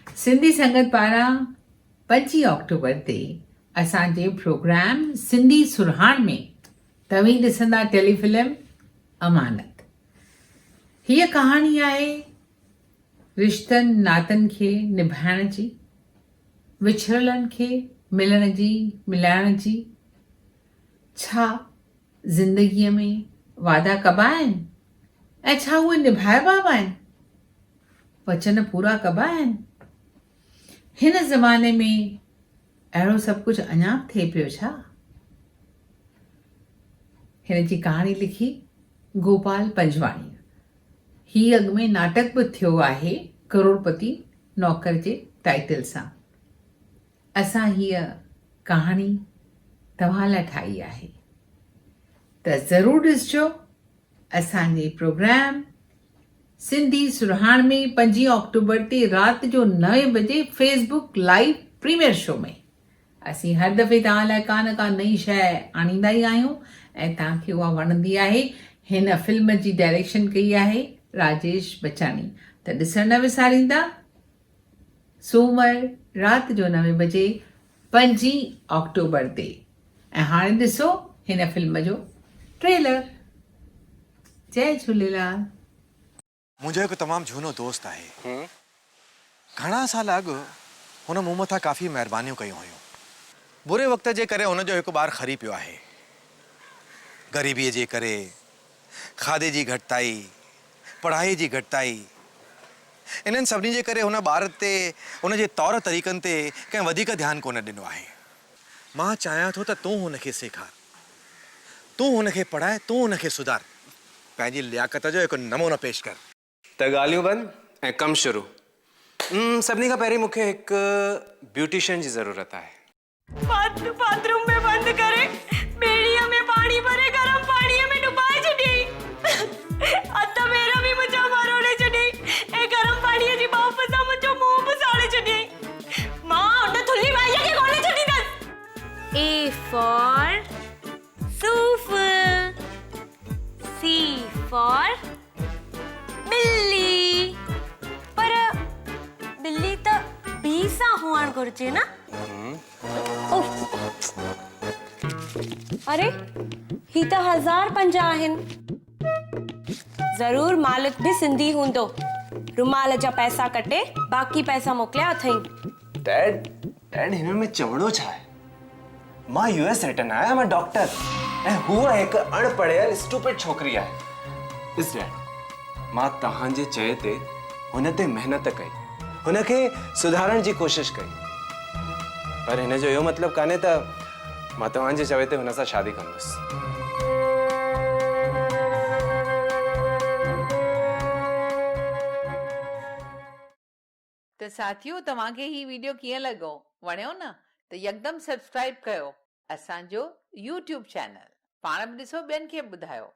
सिंधी संगत पारां 25 अक्टूबर ते असांजे प्रोग्राम सिंधी सुरहाण में तव्हीं ॾिसंदा टेलीफिल्म अमानत। हीअ कहाणी आहे रिश्तनि नातनि खे निभाइण जी, विछड़लनि खे मिलण जी, मिलाइण जी। छा ज़िंदगीअ में वादा कबा आहिनि ऐं छा उहे निभाइबा बि आहिनि, वचन पूरा कबा आहिनि? हिन ज़माने में अहिड़ो सभु कुझु अञा बि थिए पियो छा? हिन जी कहाणी लिखी गोपाल पंजवाणी। ही अॻु में नाटक बि थियो आहे करोड़पति नौकर जे टाइटल सां। असां हीअ कहाणी तव्हां लाइ ठाही आहे, त ज़रूरु ॾिसजो असांजे प्रोग्राम सिंधी सुरहाण में 25 अक्टूबर ते राति जो 9 बजे फेसबुक लाइव प्रीमियर शो में। असीं हर दफ़े तव्हां लाइ का न का नई शइ आणींदा ई आहियूं ऐं तव्हांखे उहा वणंदी आहे। हिन फिल्म जी डायरेक्शन कई आहे राजेश बचानी, त ॾिसण न विसारींदा। सूमर राति जो 9 बजे 25 अक्टूबर ते। ऐं हाणे ॾिसो हिन फिल्म जो ट्रेलर। जय झूलेलाल। मुंहिंजो हिकु तमामु झूनो दोस्त आहे। घणा साल अॻु हुन मूं मथां काफ़ी महिरबानियूं कयूं हुयूं। बुरे वक़्त जे करे हुनजो हिकु ॿारु खरी पियो आहे। ग़रीबीअ जे करे, खाधे जी घटिताई, पढ़ाई जी घटिताई, इन्हनि सभिनी जे करे हुन ॿार ते, हुनजे तौर तरीक़नि ते कंहिं वधीक ध्यानु कोन ॾिनो आहे। मां चाहियां थो त तूं हुनखे सेखार, तूं हुनखे पढ़ाए, तूं हुनखे सुधार, पंहिंजी लियाकत जो हिकु नमूनो पेश कर। त ॻाल्हियूं बंदि ऐं कमु शुरू। सभिनी खां पहिरीं मूंखे हिकु ब्यूटिशियन जी ज़रूरत आहे। बाथरूम में बंद करे, बेड़ीअ में पाणी भरे गरम पाणीअ में डुबाए छॾियईं। हथ पेर बि मुंहिंजा मरोड़े छॾियईं ऐं गरम पाणीअ जी बांफ सां मुंहिंजो मुंहुं बि साड़े छॾियईं। मां उन थुल्ही माईअ खे कोन छॾींदसि। A for सूफ़, C for बिल्ली। पर बिल्ली त बी सां हुअण घुरिजे न? अरे ही त 1050 आहिनि। ज़रूर मालिक भी सिंधी हूंदो। रुमाल जा पैसा कटे बाक़ी पैसा मोकिलिया अथई। डैड हिन में चवणो छा आहे? मां यूएस रिटर्न आहियां, मां डॉक्टर, ऐं हूअ हिकु अणपढ़ियल स्टूपिड छोकिरी आहे। ॾिस डैड, मां तव्हांजे चए ते हुन ते महिनत कई, हुनखे सुधारण जी कोशिश कई, पर हिन जो इहो मतिलबु कान्हे त मां तव्हांजे चवे ते हुन सां शादी कंदुसि। त साथियो, तव्हांखे ही वीडियो कीअं लॻो? वणियो न? त यकदम सब्सक्राइब कयो असांजो YouTube चैनल। पाण बि ॾिसो, ॿियनि खे बि ॿुधायो।